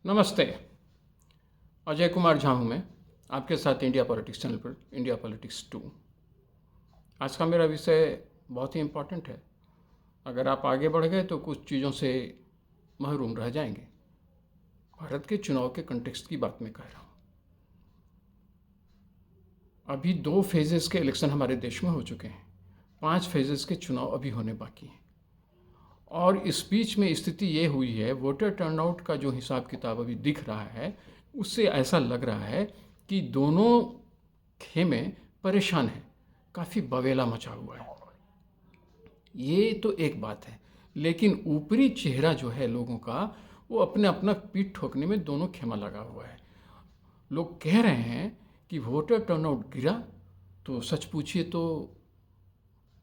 नमस्ते। अजय कुमार झा हूँ मैं, आपके साथ इंडिया पॉलिटिक्स चैनल पर इंडिया पॉलिटिक्स 2। आज का मेरा विषय बहुत ही इम्पोर्टेंट है। अगर आप आगे बढ़ गए तो कुछ चीज़ों से महरूम रह जाएंगे। भारत के चुनाव के कंटेक्स्ट की बात मैं कह रहा हूँ। अभी 2 फेजेस के इलेक्शन हमारे देश में हो चुके हैं, 5 फेजेस के चुनाव अभी होने बाकी हैं। और इस बीच में स्थिति ये हुई है, वोटर टर्नआउट का जो हिसाब किताब अभी दिख रहा है उससे ऐसा लग रहा है कि दोनों खेमे परेशान हैं, काफ़ी बवेला मचा हुआ है। ये तो एक बात है, लेकिन ऊपरी चेहरा जो है लोगों का, वो अपने अपना पीठ ठोकने में दोनों खेमा लगा हुआ है। लोग कह रहे हैं कि वोटर टर्नआउट गिरा तो सच पूछिए तो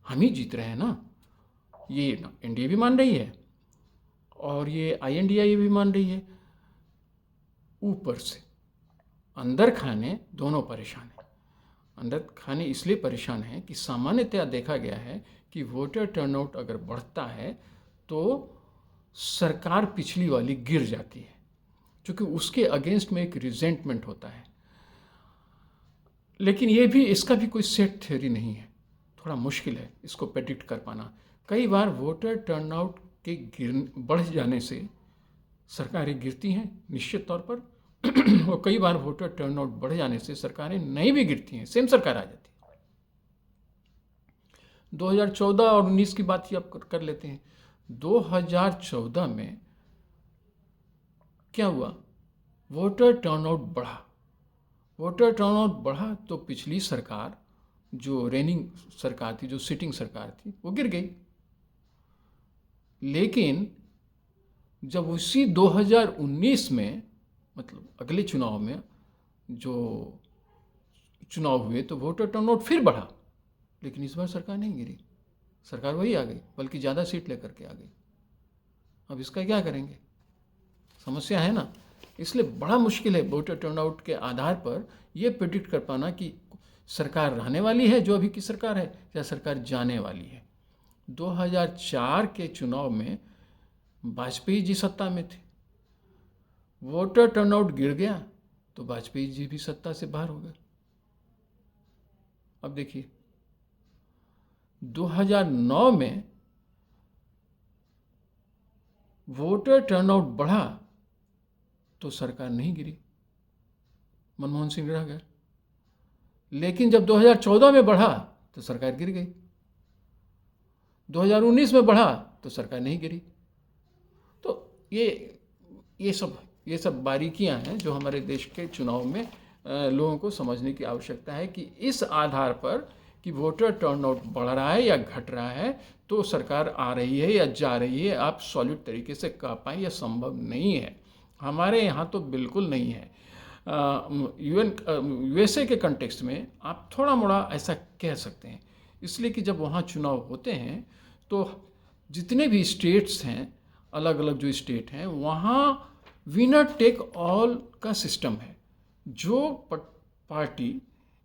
हम ही जीत रहे हैं ना। ये एनडीए भी मान रही है और ये आईएनडीआई भी मान रही है। ऊपर से अंदर खाने दोनों परेशान हैं। अंदर खाने इसलिए परेशान हैं कि सामान्यतया देखा गया है कि वोटर टर्नआउट अगर बढ़ता है तो सरकार पिछली वाली गिर जाती है, क्योंकि उसके अगेंस्ट में एक रिजेंटमेंट होता है। लेकिन ये भी, इसका भी कोई सेट थ्योरी नहीं है, थोड़ा मुश्किल है इसको प्रेडिक्ट कर पाना। कई बार वोटर टर्नआउट के बढ़ जाने से सरकारें गिरती हैं निश्चित तौर पर और कई बार वोटर टर्नआउट बढ़ जाने से सरकारें नहीं भी गिरती हैं, सेम सरकार आ जाती है। 2014 और 19 की बात ही आप कर लेते हैं। 2014 में क्या हुआ? वोटर टर्नआउट बढ़ा। वोटर टर्नआउट बढ़ा तो पिछली सरकार, जो रेनिंग सरकार थी, जो सिटिंग सरकार थी, वो गिर गई। लेकिन जब उसी 2019 में, मतलब अगले चुनाव में जो चुनाव हुए, तो वोटर टर्नआउट फिर बढ़ा, लेकिन इस बार सरकार नहीं गिरी, सरकार वही आ गई, बल्कि ज़्यादा सीट लेकर के आ गई। अब इसका क्या करेंगे? समस्या है ना। इसलिए बड़ा मुश्किल है वोटर टर्नआउट के आधार पर यह प्रेडिक्ट कर पाना कि सरकार रहने वाली है जो अभी की सरकार है, या सरकार जाने वाली है। 2004 के चुनाव में वाजपेयी जी सत्ता में थे, वोटर टर्नआउट गिर गया तो वाजपेयी जी भी सत्ता से बाहर हो गए। अब देखिए 2009 में वोटर टर्नआउट बढ़ा तो सरकार नहीं गिरी, मनमोहन सिंह रह गए। लेकिन जब 2014 में बढ़ा तो सरकार गिर गई, 2019 में बढ़ा तो सरकार नहीं गिरी। तो ये सब बारीकियां हैं जो हमारे देश के चुनाव में लोगों को समझने की आवश्यकता है कि इस आधार पर कि वोटर टर्नआउट बढ़ रहा है या घट रहा है तो सरकार आ रही है या जा रही है, आप सॉलिड तरीके से कह पाएँ, यह संभव नहीं है। हमारे यहाँ तो बिल्कुल नहीं है। यूएसए के कंटेक्स्ट में आप थोड़ा मोड़ा ऐसा कह सकते हैं, इसलिए कि जब वहाँ चुनाव होते हैं तो जितने भी स्टेट्स हैं, अलग अलग जो स्टेट हैं, वहाँ विनर टेक ऑल का सिस्टम है। जो पार्टी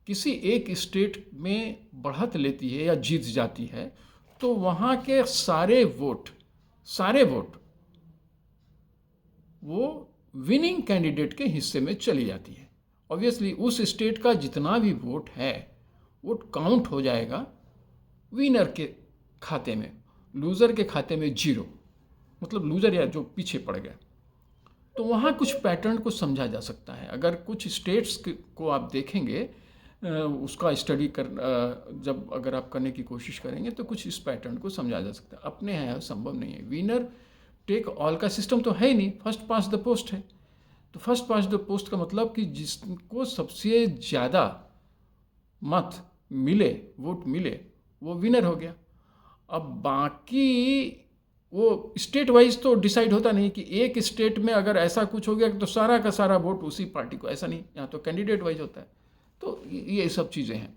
किसी एक स्टेट में बढ़त लेती है या जीत जाती है तो वहाँ के सारे वोट वो विनिंग कैंडिडेट के हिस्से में चली जाती है। ऑब्वियसली उस स्टेट का जितना भी वोट है वो काउंट हो जाएगा विनर के खाते में, लूज़र के खाते में 0, मतलब लूज़र या जो पीछे पड़ गया। तो वहाँ कुछ पैटर्न को समझा जा सकता है। अगर कुछ स्टेट्स को आप देखेंगे, उसका स्टडी जब अगर आप करने की कोशिश करेंगे तो कुछ इस पैटर्न को समझा जा सकता है। अपने यहाँ संभव नहीं है, विनर टेक ऑल का सिस्टम तो है ही नहीं, फर्स्ट पास द पोस्ट है। तो फर्स्ट पास द पोस्ट का मतलब कि जिसको सबसे ज़्यादा मत मिले, वोट मिले, वो विनर हो गया। अब बाकी वो स्टेट वाइज तो डिसाइड होता नहीं कि एक स्टेट में अगर ऐसा कुछ हो गया तो सारा का सारा वोट उसी पार्टी को, ऐसा नहीं, यहाँ तो कैंडिडेट वाइज होता है। तो ये सब चीज़ें हैं।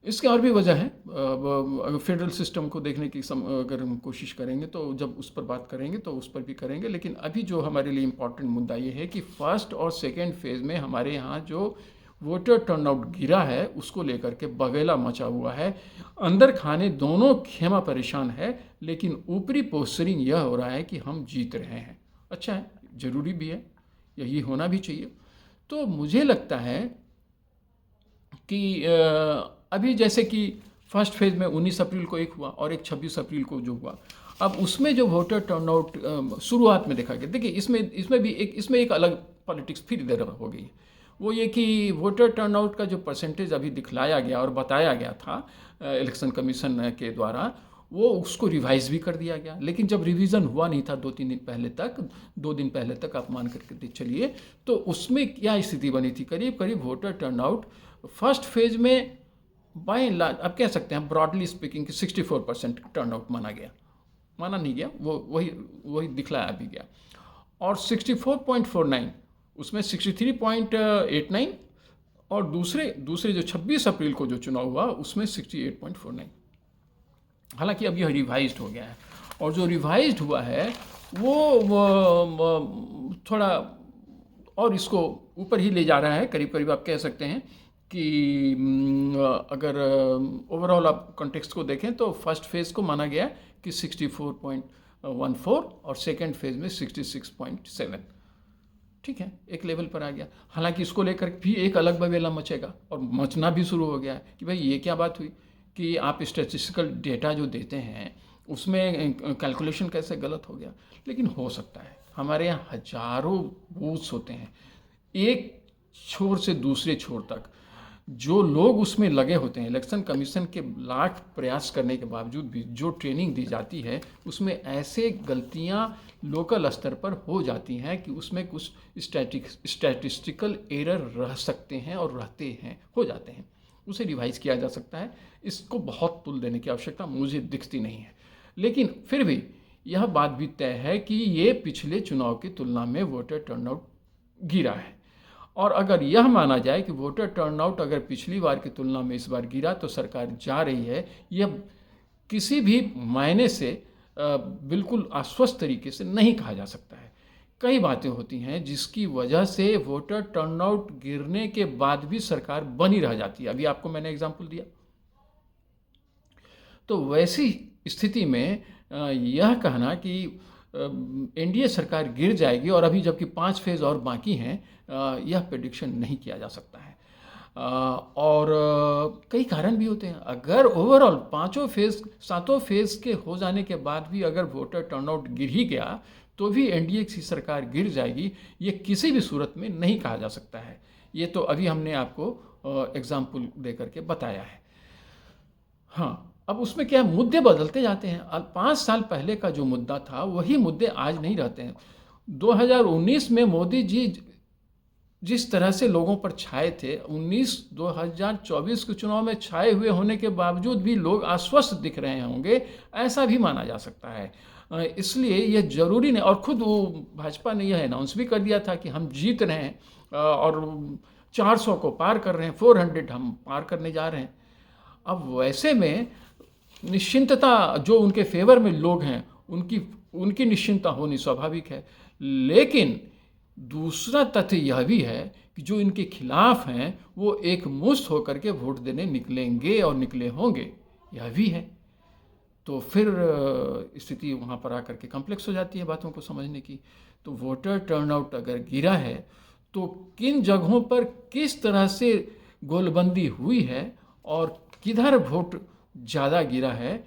इसके और भी वजह है। अगर फेडरल सिस्टम को देखने की अगर हम कोशिश करेंगे तो जब उस पर बात करेंगे तो उस पर भी करेंगे, लेकिन अभी जो हमारे लिए इम्पॉर्टेंट मुद्दा ये है कि फर्स्ट और सेकेंड फेज़ में हमारे यहाँ जो वोटर टर्नआउट गिरा है उसको लेकर के बवेला मचा हुआ है। अंदर खाने दोनों खेमा परेशान है, लेकिन ऊपरी पोस्चरिंग यह हो रहा है कि हम जीत रहे हैं। अच्छा है, जरूरी भी है, यही होना भी चाहिए। तो मुझे लगता है कि अभी जैसे कि फर्स्ट फेज़ में 19 अप्रैल को एक हुआ और एक 26 अप्रैल को जो हुआ, अब उसमें जो वोटर टर्नआउट शुरुआत में देखा गया, देखिए इसमें एक अलग पॉलिटिक्स फिर इधर हो गई। वो ये कि वोटर टर्नआउट का जो परसेंटेज अभी दिखलाया गया और बताया गया था इलेक्शन कमीशन के द्वारा, वो उसको रिवाइज भी कर दिया गया। लेकिन जब रिवीजन हुआ नहीं था 2 दिन पहले तक आप मान करके चलिए, तो उसमें क्या स्थिति बनी थी, करीब करीब वोटर टर्नआउट फर्स्ट फेज में बाय एंड लार्ज आप कह सकते हैं ब्रॉडली स्पीकिंग कि 64% टर्नआउट माना नहीं गया, वो वही दिखलाया भी गया। और 64.49 उसमें 63.89 और दूसरे जो 26 अप्रैल को जो चुनाव हुआ उसमें 68.49। हालांकि अब यह रिवाइज्ड हो गया है, और जो रिवाइज्ड हुआ है वो थोड़ा और इसको ऊपर ही ले जा रहा है। करीब करीब आप कह सकते हैं कि अगर ओवरऑल आप कॉन्टेक्स्ट को देखें तो फर्स्ट फेज़ को माना गया कि 64.14 और सेकेंड फेज़ में 66.7। ठीक है, एक लेवल पर आ गया। हालांकि इसको लेकर भी एक अलग बवेला मचेगा और मचना भी शुरू हो गया है कि भाई ये क्या बात हुई कि आप स्टैटिस्टिकल डेटा जो देते हैं उसमें कैलकुलेशन कैसे गलत हो गया। लेकिन हो सकता है, हमारे यहाँ हजारों बूथ्स होते हैं, एक छोर से दूसरे छोर तक जो लोग उसमें लगे होते हैं, इलेक्शन कमीशन के लाख प्रयास करने के बावजूद भी जो ट्रेनिंग दी जाती है उसमें ऐसे गलतियां लोकल स्तर पर हो जाती हैं कि उसमें कुछ स्टैटिस्टिकल एरर रह सकते हैं और हो जाते हैं। उसे रिवाइज किया जा सकता है। इसको बहुत तुल देने की आवश्यकता मुझे दिखती नहीं है। लेकिन फिर भी यह बात भी तय है कि ये पिछले चुनाव की तुलना में वोटर टर्नआउट गिरा है। और अगर यह माना जाए कि वोटर टर्नआउट अगर पिछली बार की तुलना में इस बार गिरा तो सरकार जा रही है, यह किसी भी मायने से बिल्कुल आश्वस्त तरीके से नहीं कहा जा सकता है। कई बातें होती हैं जिसकी वजह से वोटर टर्नआउट गिरने के बाद भी सरकार बनी रह जाती है। अभी आपको मैंने एग्जाम्पल दिया। तो वैसी स्थिति में यह कहना कि एनडीए सरकार गिर जाएगी और अभी जबकि 5 फेज़ और बाकी हैं, यह प्रेडिक्शन नहीं किया जा सकता है। और कई कारण भी होते हैं। अगर ओवरऑल 7 फेज़ के हो जाने के बाद भी अगर वोटर टर्नआउट गिर ही गया तो भी एनडीए की सरकार गिर जाएगी, ये किसी भी सूरत में नहीं कहा जा सकता है। ये तो अभी हमने आपको एग्जाम्पल दे करके बताया है। हाँ, अब उसमें क्या मुद्दे बदलते जाते हैं। 5 साल पहले का जो मुद्दा था वही मुद्दे आज नहीं रहते हैं। 2019 में मोदी जी जिस तरह से लोगों पर छाए थे, 2024 के चुनाव में छाए हुए होने के बावजूद भी लोग आश्वस्त दिख रहे होंगे, ऐसा भी माना जा सकता है। इसलिए यह जरूरी नहीं, और खुद वो भाजपा ने यह अनाउंस भी कर दिया था कि हम जीत रहे हैं और 400 को पार कर रहे हैं, 400 हम पार करने जा रहे हैं। अब वैसे में निश्चिंतता जो उनके फेवर में लोग हैं उनकी निश्चिंतता होनी स्वाभाविक है। लेकिन दूसरा तथ्य यह भी है कि जो इनके खिलाफ हैं वो एक मुश्त होकर के वोट देने निकलेंगे और निकले होंगे, यह भी है। तो फिर स्थिति वहाँ पर आकर के कॉम्प्लेक्स हो जाती है बातों को समझने की। तो वोटर टर्नआउट अगर गिरा है तो किन जगहों पर किस तरह से गोलबंदी हुई है और किधर वोट ज़्यादा गिरा है,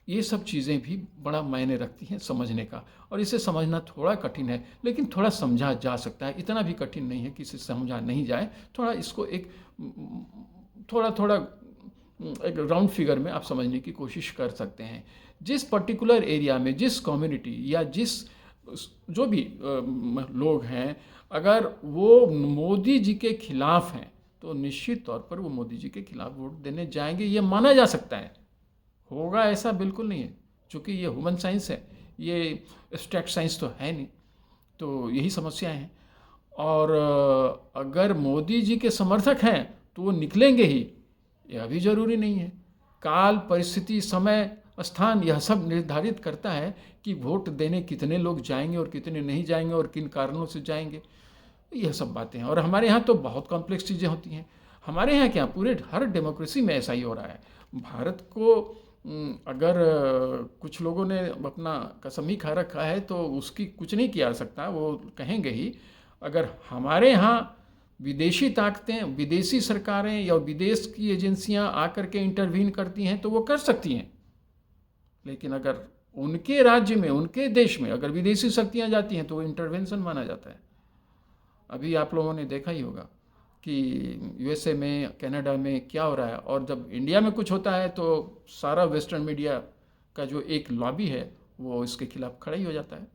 ये सब चीज़ें भी बड़ा मायने रखती हैं समझने का। और इसे समझना थोड़ा कठिन है, लेकिन थोड़ा समझा जा सकता है। इतना भी कठिन नहीं है कि इसे समझा नहीं जाए। थोड़ा इसको थोड़ा एक राउंड फिगर में आप समझने की कोशिश कर सकते हैं। जिस पर्टिकुलर एरिया में जिस कम्युनिटी या जो भी लोग हैं, अगर वो मोदी जी के खिलाफ हैं तो निश्चित तौर पर वो मोदी जी के खिलाफ वोट देने जाएंगे, ये माना जा सकता है। होगा ऐसा बिल्कुल नहीं है, क्योंकि ये ह्यूमन साइंस है, ये एब्स्ट्रैक्ट साइंस तो है नहीं। तो यही समस्याएं हैं। और अगर मोदी जी के समर्थक हैं तो वो निकलेंगे ही, यह भी जरूरी नहीं है। काल, परिस्थिति, समय, स्थान यह सब निर्धारित करता है कि वोट देने कितने लोग जाएंगे और कितने नहीं जाएंगे और किन कारणों से जाएंगे। यह सब बातें हैं। और हमारे यहाँ तो बहुत कॉम्प्लेक्स चीज़ें होती हैं। हमारे यहाँ क्या, पूरे हर डेमोक्रेसी में ऐसा ही हो रहा है। भारत को अगर कुछ लोगों ने अपना कसम ही खा रखा है तो उसकी कुछ नहीं किया जा सकता, वो कहेंगे ही। अगर हमारे यहाँ विदेशी ताकतें, विदेशी सरकारें या विदेश की एजेंसियां आकर के इंटरवीन करती हैं तो वो कर सकती हैं, लेकिन अगर उनके राज्य में, उनके देश में अगर विदेशी शक्तियां जाती हैं तो वो इंटरवेंशन माना जाता है। अभी आप लोगों ने देखा ही होगा कि यूएसए में, कनाडा में क्या हो रहा है, और जब इंडिया में कुछ होता है तो सारा वेस्टर्न मीडिया का जो एक लॉबी है वो इसके खिलाफ खड़ा ही हो जाता है।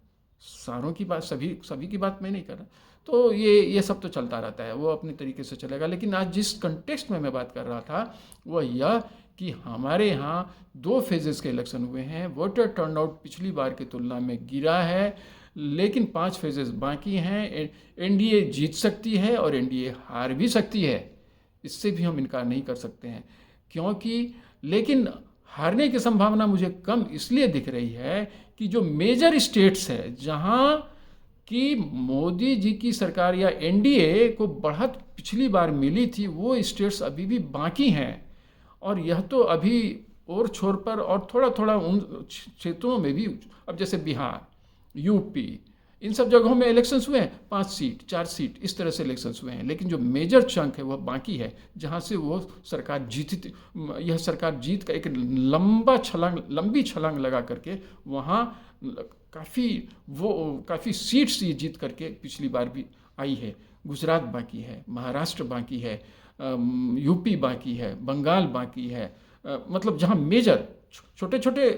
सारों की बात, सभी सभी की बात मैं नहीं कर रहा। तो ये सब तो चलता रहता है, वो अपने तरीके से चलेगा। लेकिन आज जिस कंटेक्स्ट में मैं बात कर रहा था वो यह कि हमारे यहाँ 2 फेजेस के इलेक्शन हुए हैं। वोटर टर्नआउट पिछली बार की तुलना में गिरा है, लेकिन 5 फेजेस बाकी हैं। एनडीए जीत सकती है और एनडीए हार भी सकती है, इससे भी हम इनकार नहीं कर सकते हैं। क्योंकि लेकिन हारने की संभावना मुझे कम इसलिए दिख रही है कि जो मेजर स्टेट्स है जहां कि मोदी जी की सरकार या एनडीए को बढ़त पिछली बार मिली थी, वो स्टेट्स अभी भी बाकी हैं। और यह तो अभी और छोर पर और थोड़ा थोड़ा उन क्षेत्रों में भी, अब जैसे बिहार, यूपी, इन सब जगहों में इलेक्शंस हुए हैं, 5 सीट 4 सीट इस तरह से इलेक्शंस हुए हैं। लेकिन जो मेजर चंक है वह बाकी है, जहां से वो सरकार जीती, यह सरकार जीत का एक लंबी छलांग लगा करके वहाँ काफ़ी सीट्स ये जीत करके पिछली बार भी आई है। गुजरात बाकी है, महाराष्ट्र बाकी है, यूपी बाकी है, बंगाल बाकी है। मतलब जहाँ मेजर छोटे छोटे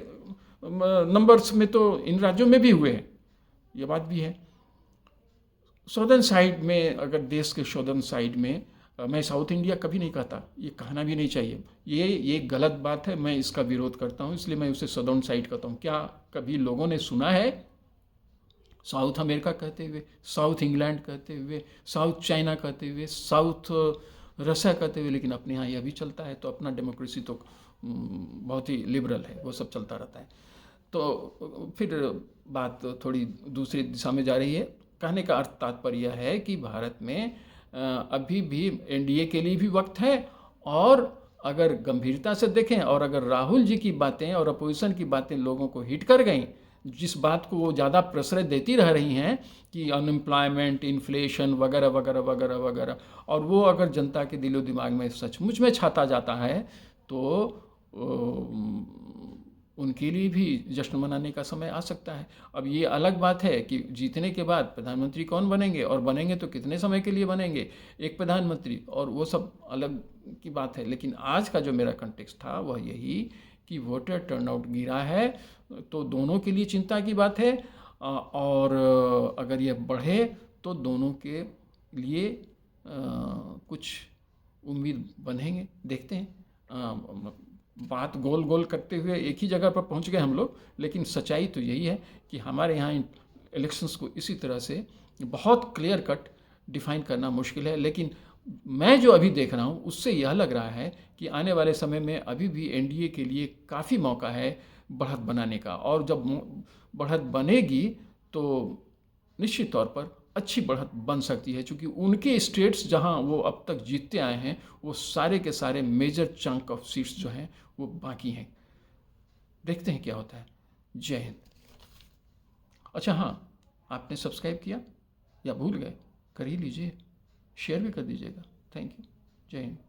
नंबर्स में तो इन राज्यों में भी हुए हैं, ये बात भी है। सौदर्न साइड में, अगर देश के सौदर्न साइड में, मैं साउथ इंडिया कभी नहीं कहता, ये कहना भी नहीं चाहिए, ये गलत बात है, मैं इसका विरोध करता हूँ, इसलिए मैं उसे सदर्न साइड कहता हूँ। क्या कभी लोगों ने सुना है साउथ अमेरिका कहते हुए, साउथ इंग्लैंड कहते हुए, साउथ चाइना कहते हुए, साउथ रशिया कहते हुए? लेकिन अपने यहाँ यह भी चलता है। तो अपना डेमोक्रेसी तो बहुत ही लिबरल है, वो सब चलता रहता है। तो फिर बात थोड़ी दूसरी दिशा में जा रही है। कहने का अर्थ, तात्पर्य यह है कि भारत में अभी भी एनडीए के लिए भी वक्त है, और अगर गंभीरता से देखें और अगर राहुल जी की बातें और अपोजिशन की बातें लोगों को हिट कर गई, जिस बात को वो ज़्यादा प्रश्रय देती रह रही हैं कि अनएम्प्लॉयमेंट, इन्फ्लेशन वगैरह वगैरह वगैरह वगैरह, और वो अगर जनता के दिलो दिमाग में सचमुच में छाता जाता है तो उनके लिए भी जश्न मनाने का समय आ सकता है। अब ये अलग बात है कि जीतने के बाद प्रधानमंत्री कौन बनेंगे, और बनेंगे तो कितने समय के लिए बनेंगे एक प्रधानमंत्री, और वो सब अलग की बात है। लेकिन आज का जो मेरा कंटेक्स्ट था वह यही कि वोटर टर्नआउट गिरा है, तो दोनों के लिए चिंता की बात है। और अगर यह बढ़े तो दोनों के लिए कुछ उम्मीद बंधेंगे, देखते हैं। बात गोल गोल करते हुए एक ही जगह पर पहुंच गए हम लोग, लेकिन सच्चाई तो यही है कि हमारे यहाँ इलेक्शंस को इसी तरह से बहुत क्लियर कट डिफाइन करना मुश्किल है। लेकिन मैं जो अभी देख रहा हूँ उससे यह लग रहा है कि आने वाले समय में अभी भी एनडीए के लिए काफ़ी मौका है बढ़त बनाने का, और जब बढ़त बनेगी तो निश्चित तौर पर अच्छी बढ़त बन सकती है, क्योंकि उनके स्टेट्स जहां वो अब तक जीतते आए हैं वो सारे के सारे मेजर चंक ऑफ सीट्स जो हैं वो बाकी हैं। देखते हैं क्या होता है। जय हिंद। अच्छा हाँ, आपने सब्सक्राइब किया या भूल गए? कर ही लीजिए, शेयर भी कर दीजिएगा। Thank you. जय हिंद।